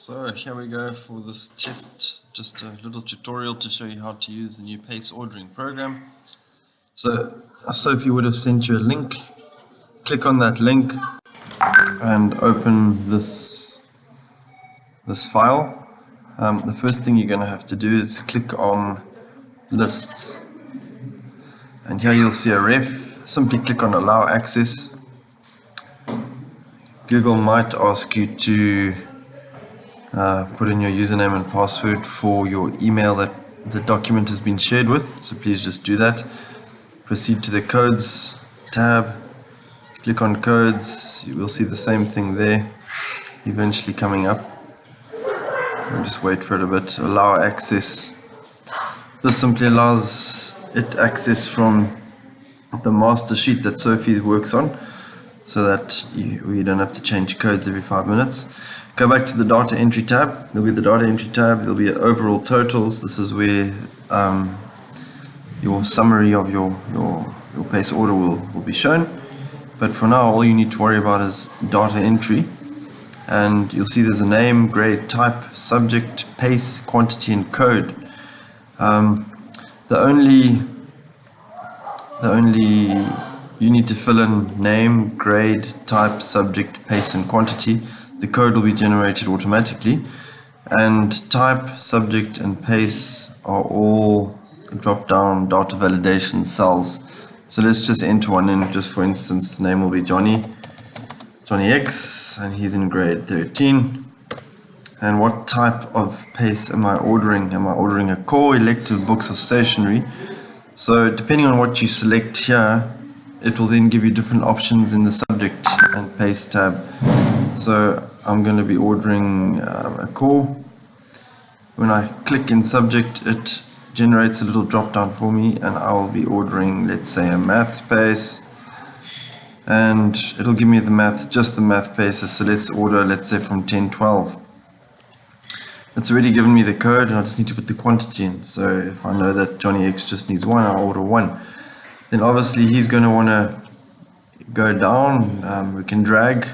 So here we go for this test, just a little tutorial to show you how to use the new PACE ordering program. So Sophie would have sent you a link. Click on that link and open this file. The first thing you're going to have to do is click on lists, and here you'll see a ref. Simply click on allow access. Google might ask you to put in your username and password for your email that the document has been shared with, so please just do that. Proceed to the codes tab, click on codes. You will see the same thing there eventually coming up. We'll just wait for it a bit. Allow access. This simply allows it access from the master sheet that Sophie works on, so that we don't have to change codes every 5 minutes. Go back to the data entry tab. There'll be the data entry tab. There'll be overall totals. This is where your summary of your PACE order will be shown. But for now, all you need to worry about is data entry. And you'll see there's a name, grade, type, subject, PACE, quantity, and code. The only you need to fill in name, grade, type, subject, PACE, and quantity. The code will be generated automatically, and type, subject, and PACE are all drop-down data validation cells. So let's just enter one in. Just for instance, the name will be Johnny X, and he's in grade 13. And what type of PACE am I ordering? Am I ordering a core, elective, books, or stationery? So depending on what you select here, it will then give you different options in the subject and PACE tab. So I'm going to be ordering a core. When I click in subject, it generates a little drop down for me, and I'll be ordering, let's say, a maths PACE, and it'll give me just the math PACEs. So let's order, let's say, from 1012. It's already given me the code, and I just need to put the quantity in. So if I know that Johnny X just needs 1, I'll order 1. Then obviously he's going to want to go down. We can drag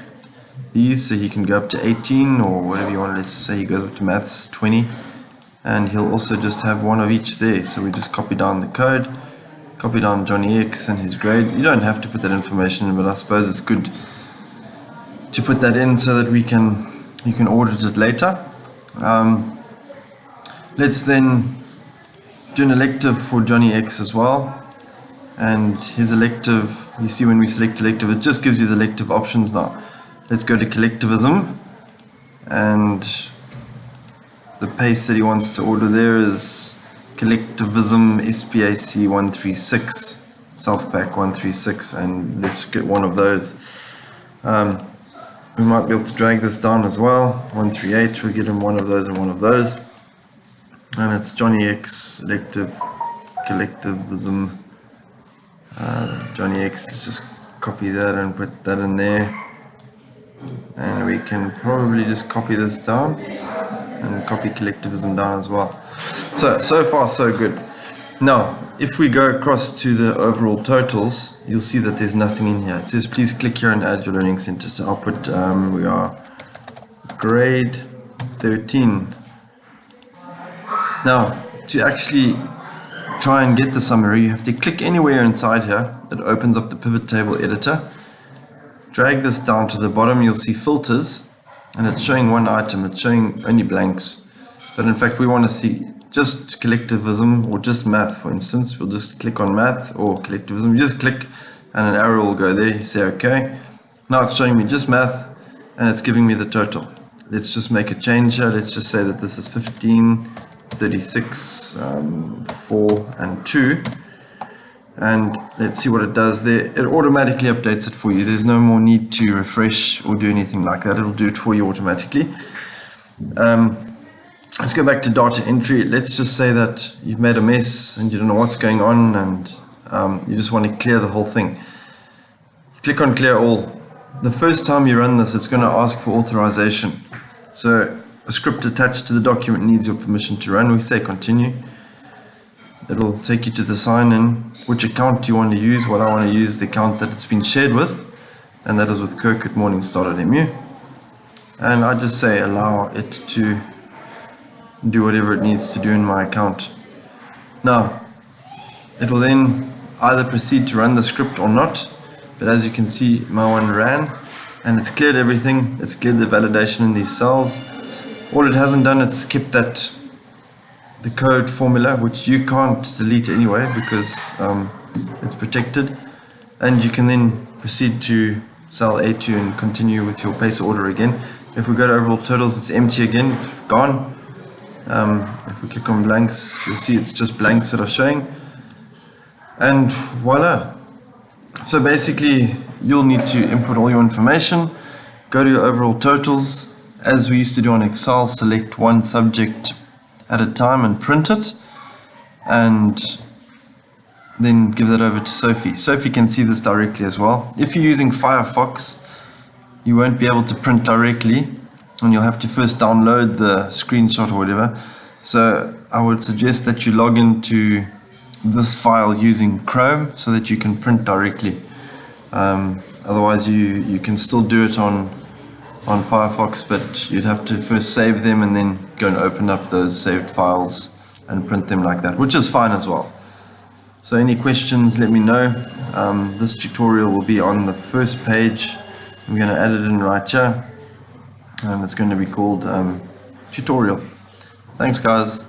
these so he can go up to 18 or whatever you want. Let's say he goes up to maths 20, and he'll also just have 1 of each there. So we just copy down the code, copy down Johnny X and his grade. You don't have to put that information in, but I suppose it's good to put that in so that you can audit it later. Let's then do an elective for Johnny X as well, and his elective, you see when we select elective, it just gives you the elective options now. Let's go to collectivism, and the PACE that he wants to order there is collectivism SPAC 136, self-pack 136, and let's get 1 of those. We might be able to drag this down as well. 138, we'll get him 1 of those and 1 of those. And it's Johnny X, elective, collectivism. Johnny X, let's just copy that and put that in there. And we can probably just copy this down and copy collectivism down as well. So far so good. Now, if we go across to the overall totals, you'll see that there's nothing in here. It says please click here and add your learning center. So I'll put we are grade 13. Now, to actually try and get the summary, you have to click anywhere inside here. It opens up the pivot table editor. Drag this down to the bottom, you'll see filters, and it's showing 1 item. It's showing only blanks, but in fact we want to see just collectivism or just math. For instance, we'll just click on math or collectivism. You just click and an arrow will go there. You say okay. Now it's showing me just math, and it's giving me the total. Let's just make a change here. Let's just say that this is 15, 36, 4 and 2, and let's see what it does there. It automatically updates it for you. There's no more need to refresh or do anything like that. It'll do it for you automatically. Let's go back to data entry. Let's just say that you've made a mess and you don't know what's going on, and you just want to clear the whole thing. Click on clear all. The first time you run this, it's going to ask for authorization. So a script attached to the document needs your permission to run. We say continue. It'll take you to the sign in. Which account do you want to use? Well, I want to use the account that it's been shared with, and that is with Kirk at Morningstar.mu. and I just say allow it to do whatever it needs to do in my account. Now it will then either proceed to run the script or not, but as you can see, my one ran and it's cleared everything. It's cleared the validation in these cells. All it hasn't done, it's kept the code formula, which you can't delete anyway because it's protected, and you can then proceed to cell A2 and continue with your pace order again. If we go to overall totals, it's empty again, it's gone. If we click on blanks, you'll see it's just blanks that are showing, and voila. So basically you'll need to input all your information, go to your overall totals. As we used to do on Excel, select one subject at a time and print it, and then give that over to Sophie. Sophie can see this directly as well. If you're using Firefox, you won't be able to print directly, and you'll have to first download the screenshot or whatever. So I would suggest that you log into this file using Chrome so that you can print directly. Otherwise you can still do it on Firefox, but you'd have to first save them and then go and open up those saved files and print them like that, which is fine as well. So any questions, let me know. This tutorial will be on the first page. I'm going to add it in right here, and it's going to be called tutorial. Thanks guys.